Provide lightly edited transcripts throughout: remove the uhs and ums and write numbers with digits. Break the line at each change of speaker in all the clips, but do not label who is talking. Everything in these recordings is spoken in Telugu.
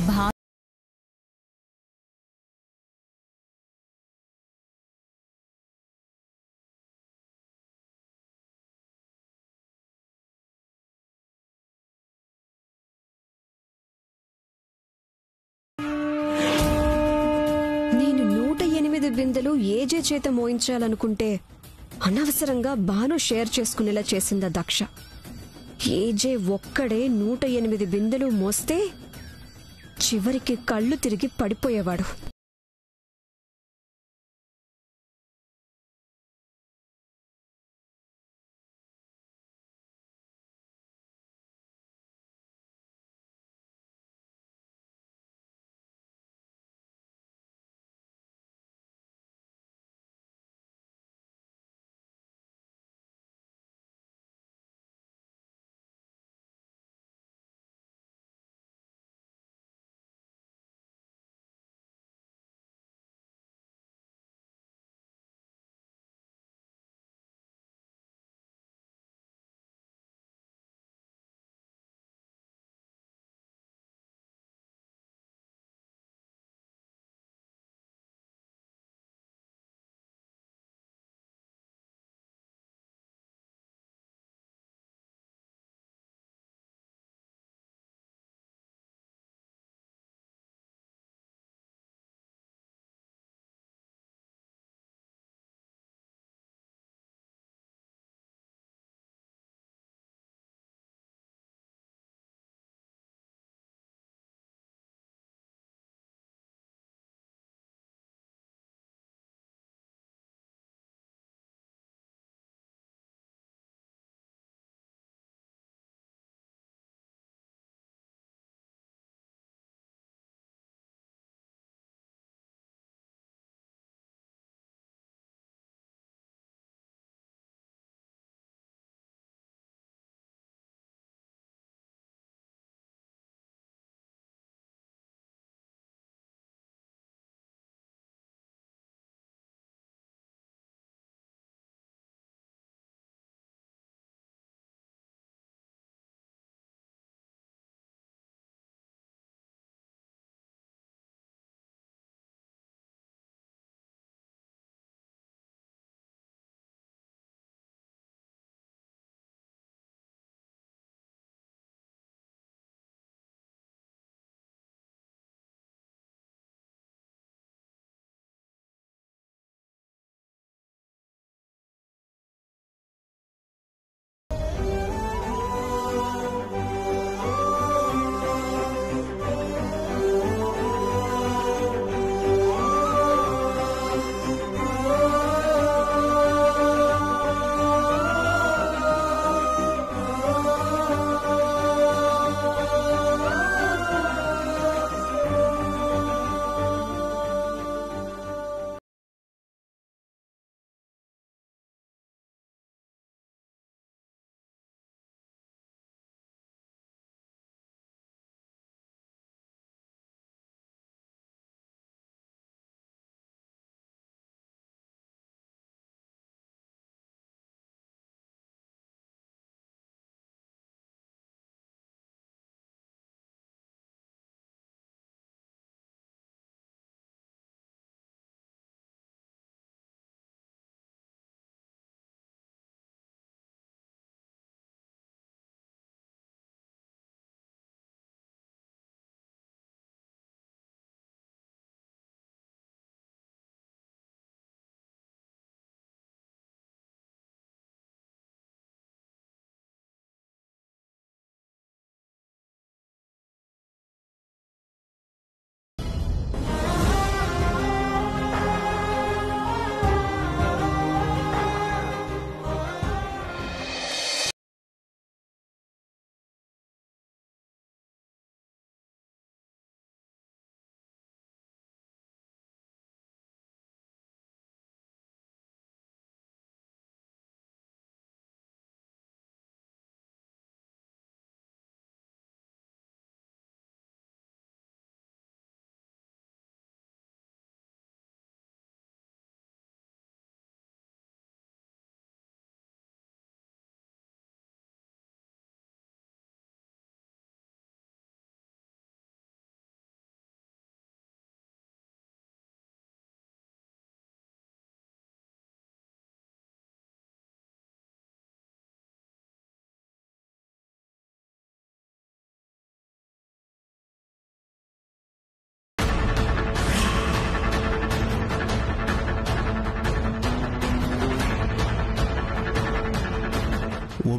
భా
నేను 108 బిందెలు ఏజే చేత మోయించాలనుకుంటే అనవసరంగా భాను షేర్ చేసుకునేలా చేసిందా దక్ష. ఏజే ఒక్కడే 108 బిందెలు మోస్తే చివరికి కళ్ళు తిరిగి పడిపోయేవాడు.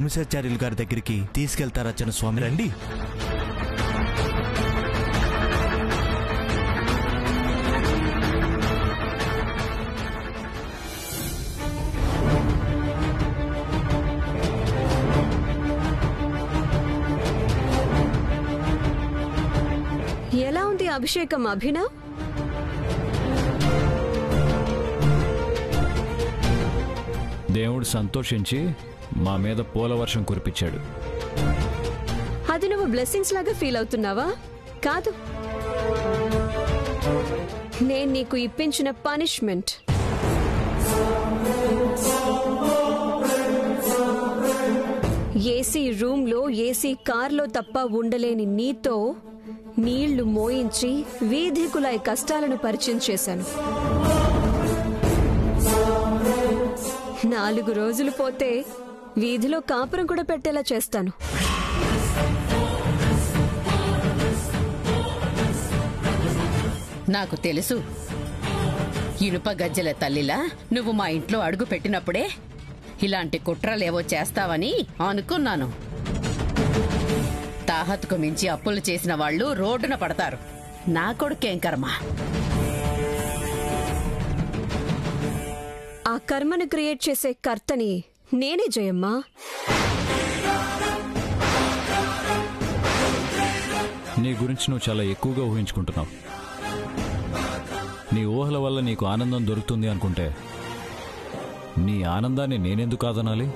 బ్రహ్మచార్యులు గారి దగ్గరికి తీసుకెళ్తారా చిన్న స్వామి? రండి.
ఎలా ఉంది అభిషేకం అభినవ్?
దేవుడు సంతోషించి మా మీద పూలవర్షం కురిపించాడు.
అది నువ్వు బ్లెస్సింగ్స్ లాగా ఫీల్ అవుతున్నావా? కాదు, నేను నీకు ఇప్పించిన పనిష్మెంట్. ఏసీ రూమ్లో ఏసీ కార్లో తప్ప ఉండలేని నీతో నీళ్లు మోయించి వీధి కులాయి కష్టాలను పరిచయం చేశాను. 4 రోజులు పోతే వీధిలో కాపురం కూడా పెట్టేలా చేస్తాను.
నాకు తెలుసు, ఇనుప గజ్జెల తల్లిలా నువ్వు మా ఇంట్లో అడుగు పెట్టినప్పుడే ఇలాంటి కుట్రలేవో చేస్తావని అనుకున్నాను. తాహత్కు మించి అప్పులు చేసిన వాళ్ళు రోడ్డున పడతారు. నా కొడుకేం కర్మ?
ఆ కర్మను క్రియేట్ చేసే కర్తని నేనే జయమ్మా.
నీ గురించి నువ్వు చాలా ఎక్కువగా ఊహించుకుంటున్నావు. నీ ఊహల వల్ల నీకు ఆనందం దొరుకుతుంది అనుకుంటే నీ ఆనందాన్ని నేనెందుకు కాదనాలి?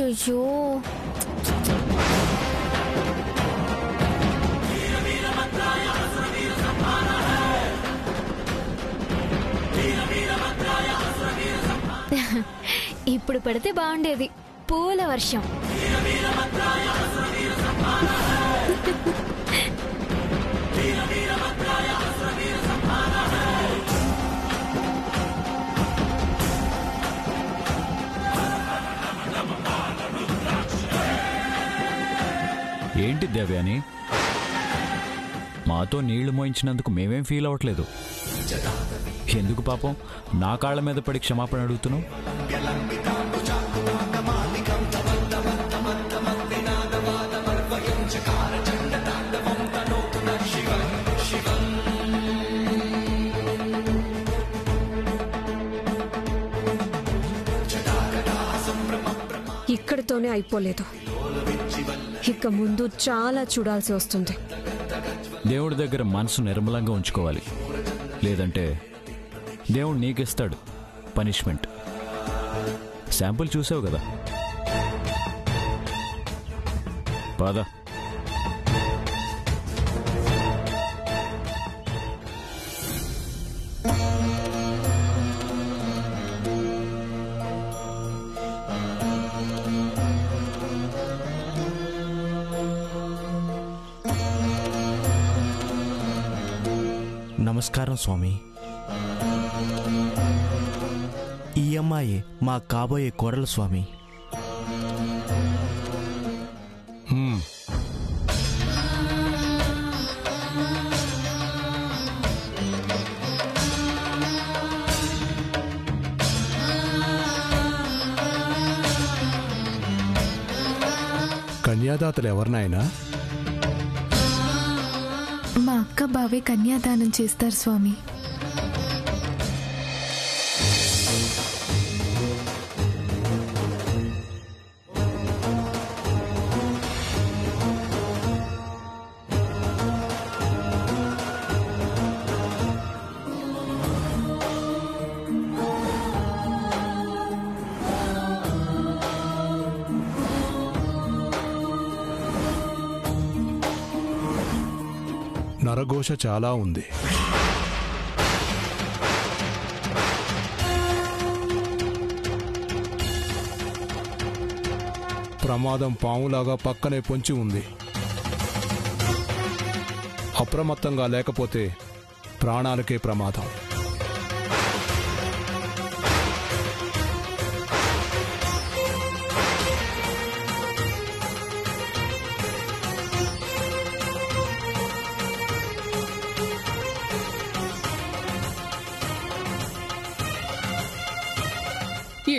అయ్యో, ఇప్పుడు పడితే బాగుండేది పూల వర్షం.
ఏంటి దేవ్యాని, మాతో నీళ్లు మోయించినందుకు మేమేం ఫీల్ అవ్వట్లేదు. ఎందుకు పాపం నా కాళ్ళ మీద పడి క్షమాపణ అడుగుతున్నావు?
ఇక్కడితోనే అయిపోలేదు, ఇక ముందు చాలా చూడాల్సి వస్తుంది.
దేవుడి దగ్గర మనసు నిర్మలంగా ఉంచుకోవాలి, లేదంటే దేవుడు నీకిస్తాడు పనిష్మెంట్. శాంపుల్ చూసావు కదా. పద.
నమస్కారం స్వామి. ఈ అమ్మాయి మా కాబోయే కోడలు స్వామి.
కన్యాదాతలు ఎవరినైనా?
మా అక్క బావే కన్యాదానం చేస్తారు స్వామి.
నరఘోష చాలా ఉంది. ప్రమాదం పాములాగా పక్కనే పొంచి ఉంది. అప్రమత్తంగా లేకపోతే ప్రాణాలకే ప్రమాదం.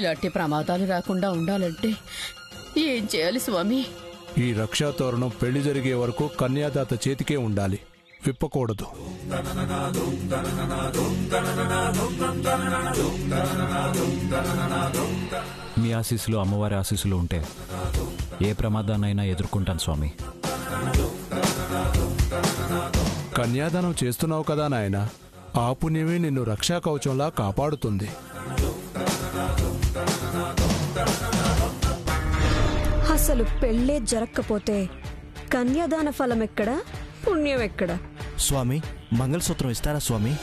ఇలాంటి ప్రమాదాలు రాకుండా ఉండాలంటే ఏం చేయాలి స్వామి?
ఈ రక్షాతోరణం పెళ్లి జరిగే వరకు కన్యాదాత చేతికే ఉండాలి, విప్పకూడదు.
మీ ఆశీస్సులు, అమ్మవారి ఆశీస్సులు ఉంటే ఏ ప్రమాదాన్నైనా ఎదుర్కొంటాను స్వామి.
కన్యాదానం చేస్తున్నావు కదా నాయన, ఆ పుణ్యమే నిన్ను రక్షా కవచంలా కాపాడుతుంది.
అసలు పెళ్ళే జరక్కపోతే కన్యాదాన ఫలం ఎక్కడా, పుణ్యం ఎక్కడా?
స్వామి, మంగళసూత్రం ఇస్తారా స్వామి?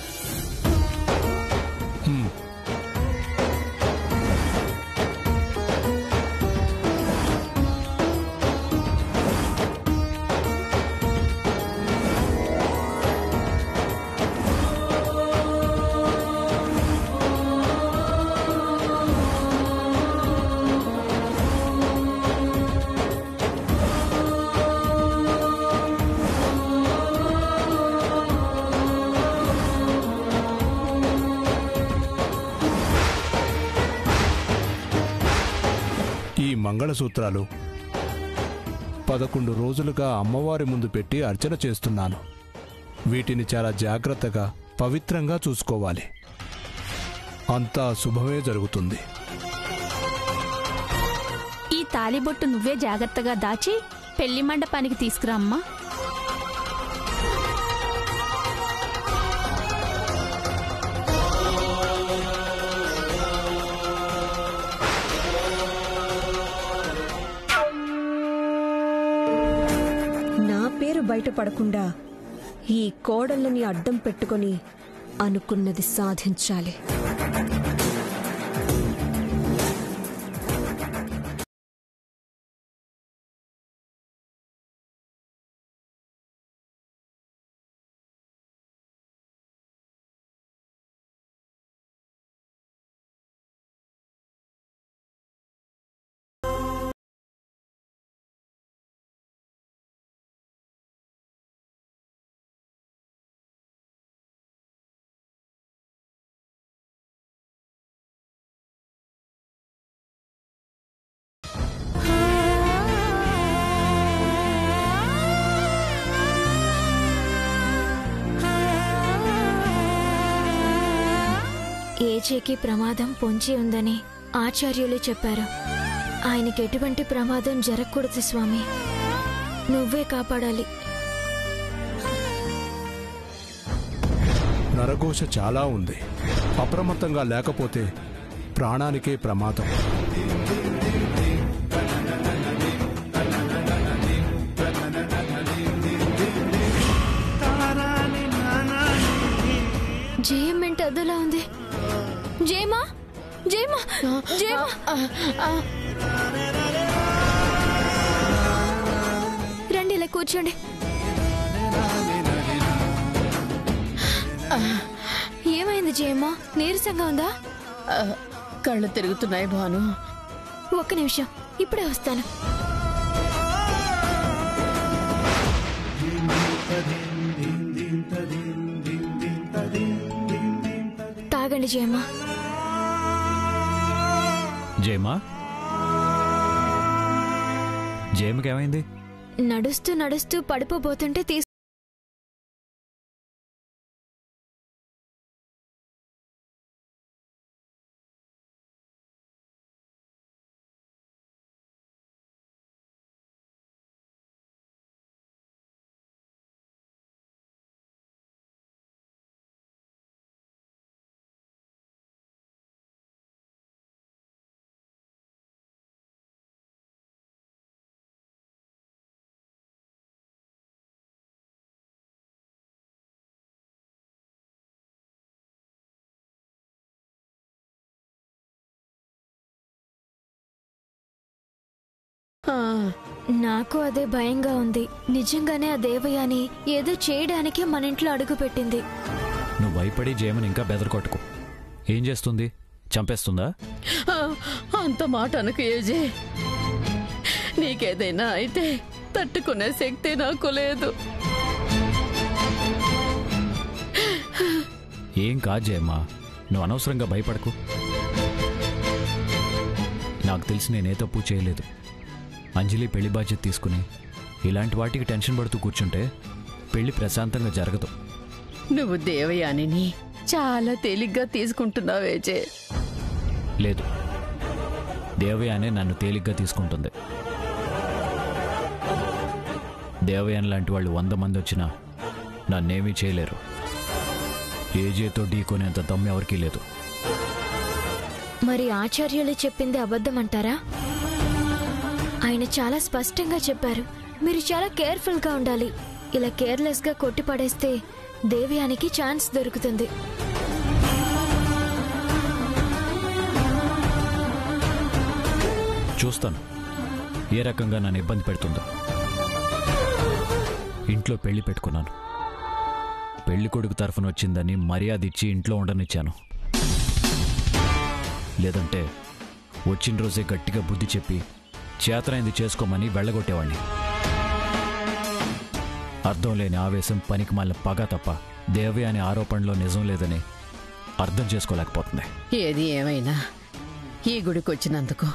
ఈ మంగళసూత్రాలు 11 రోజులుగా అమ్మవారి ముందు పెట్టి అర్చన చేస్తున్నాను. వీటిని చాలా జాగ్రత్తగా, పవిత్రంగా చూసుకోవాలి. అంతా శుభమే జరుగుతుంది.
ఈ తాలిబొట్టు నువ్వే జాగ్రత్తగా దాచి పెళ్లి మండపానికి తీసుకురా అమ్మా.
పేరు బయటపడకుండా ఈ కోడళ్ళని అడ్డం పెట్టుకొని అనుకున్నది సాధించాలి.
ఏజేకి ప్రమాదం పొంచి ఉందని ఆచార్యులు చెప్పారు. ఆయనకి ఎటువంటి ప్రమాదం జరగకూడదు స్వామి, నువ్వే కాపాడాలి.
నరఘోష చాలా ఉంది. అప్రమత్తంగా లేకపోతే ప్రాణానికే ప్రమాదం.
జయమ్మెంట్ అదోలా ఉంది. జయమా, జయమా, జయమా. రండి, ఇలా కూర్చోండి. ఏమైంది జయమ్మా? నీరసంగా ఉందా?
కళ్ళు తిరుగుతున్నాయి భాను.
ఒక్క నిమిషం, ఇప్పుడే వస్తాను. తాగండి జయమ్మా.
జయమా, జయమ్మకి ఏమైంది?
నడుస్తూ నడుస్తూ పడిపోబోతుంటే నాకు అదే భయంగా ఉంది. నిజంగానే ఆ దేవయాని ఏదో చేయడానికి మన ఇంట్లో అడుగు పెట్టింది.
నువ్వు భయపడి జయమని ఇంకా బెదరకొట్టుకో. ఏం చేస్తుంది? చంపేస్తుందా?
అంత మాట అనకు ఏజే. నీకేదైనా అయితే తట్టుకునే శక్తి నాకు లేదు.
ఏం కాదు జయమ్మా, నువ్వు అనవసరంగా భయపడకు. నాకు తెలిసి నేనే తప్పు చేయలేదు. అంజలి పెళ్లి బాధ్యత తీసుకుని ఇలాంటి వాటికి టెన్షన్ పడుతూ కూర్చుంటే పెళ్లి ప్రశాంతంగా జరగదు.
నువ్వు దేవయానిని చాలా తేలిగ్గా తీసుకుంటున్నావేజే.
లేదు, దేవయానే నన్ను తేలిగ్గా తీసుకుంటుంది. దేవయాని లాంటి వాళ్ళు 100 మంది వచ్చినా నన్నేమీ చేయలేరు. ఏజేతో ఢీకొనేంత దమ్ము ఎవరికీ లేదు.
మరి ఆచార్యులు చెప్పింది అబద్ధం అంటారా? ఆయన చాలా స్పష్టంగా చెప్పారు, మీరు చాలా కేర్ఫుల్ గా ఉండాలి. ఇలా కేర్లెస్ గా కొట్టి పడేస్తే దేవయానికి ఛాన్స్ దొరుకుతుంది.
చూస్తాను ఏ రకంగా నన్ను ఇబ్బంది పెడుతుందో. ఇంట్లో పెళ్లి పెట్టుకున్నాను. పెళ్లి కొడుకు తరఫున వచ్చిందని మర్యాద ఇచ్చి ఇంట్లో ఉండనిచ్చాను. లేదంటే వచ్చిన రోజే గట్టిగా బుద్ధి చెప్పి చేతనైంది చేసుకోమని వెళ్ళగొట్టేవాణ్ణి. అర్థం లేని ఆవేశం, పనికి మాలిన పగ తప్ప దేవయాని ఆరోపణలో నిజం లేదని అర్థం చేసుకోలేకపోతుంది.
ఏది ఏమైనా ఈ గుడికి వచ్చినందుకు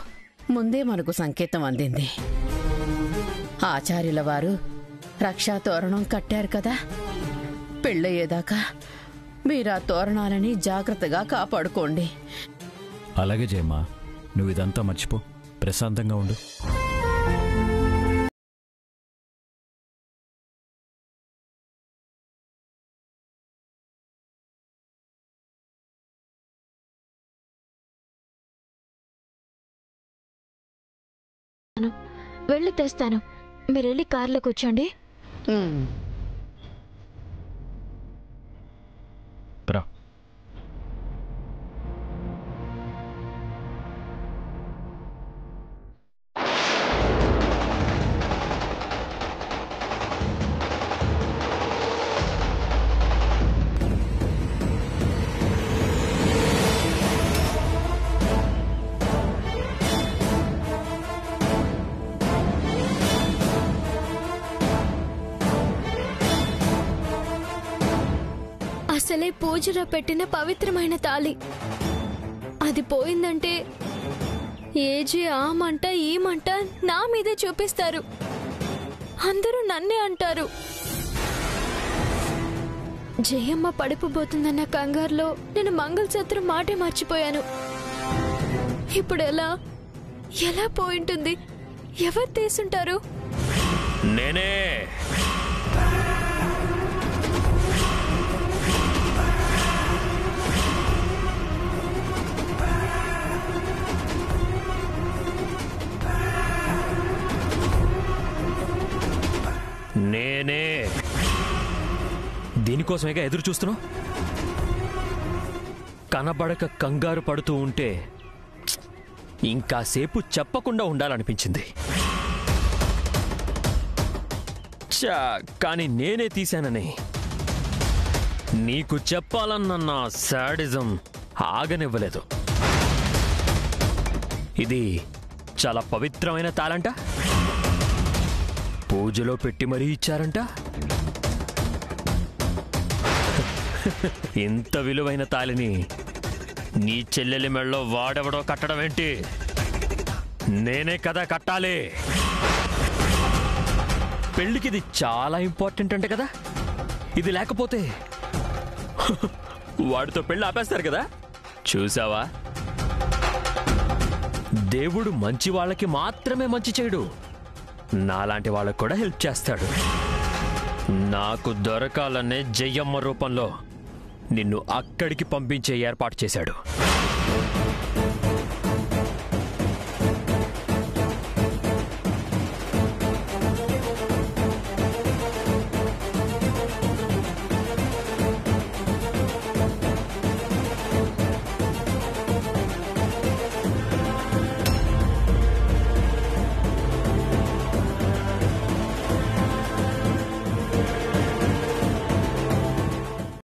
ముందే మనకు సంకేతం అందింది. ఆచార్యుల వారు రక్షా తోరణం కట్టారు కదా. పెళ్ళయ్యేదాకా మీరా తోరణాలని జాగ్రత్తగా కాపాడుకోండి.
అలాగే జయమ్మా, నువ్వు ఇదంతా మర్చిపో, ప్రశాంతంగా ఉండు.
వెళ్ళి తెస్తాను. మీరు వెళ్ళి కార్లో కూర్చోండి.
రా.
అసలే పూజలో పెట్టిన పవిత్రమైన తాళి అది పోయిందంటే ఏజీ ఆ మంట ఈ మంట నా మీదే చూపిస్తారు. అందరూ నన్నే అంటారు. జయమ్మ పడిపోబోతుందన్న కంగారులో నేను మంగళసూత్రం మాటే మర్చిపోయాను. ఇప్పుడు ఎలా పోయింటుంది? ఎవరు తీసుంటారు?
నేనే. నేనే. దీనికోసమేగా ఎదురు చూస్తున్నావు? కనబడక కంగారు పడుతూ ఉంటే ఇంకాసేపు చెప్పకుండా ఉండాలనిపించింది. కానీ నేనే తీశానని నీకు చెప్పాలన్న నా శాడిజం ఆగనివ్వలేదు. ఇది చాలా పవిత్రమైన తాళంట. పూజలో పెట్టి మరీ ఇచ్చారంట. ఇంత విలువైన తాళిని నీ చెల్లెలి మెళ్ళలో వాడెవడో కట్టడం ఏంటి? నేనే కదా కట్టాలి. పెళ్లికి ఇది చాలా ఇంపార్టెంట్ అంటే కదా. ఇది లేకపోతే వాడితో పెళ్లి ఆపేస్తారు కదా. చూసావా, దేవుడు మంచి వాళ్ళకి మాత్రమే మంచి చేయడు, నాలాంటి వాళ్ళకు కూడా హెల్ప్ చేస్తాడు. నాకు దొరకాలనే జయమ్మ రూపంలో నిన్ను అక్కడికి పంపించే ఏర్పాటు చేశాడు.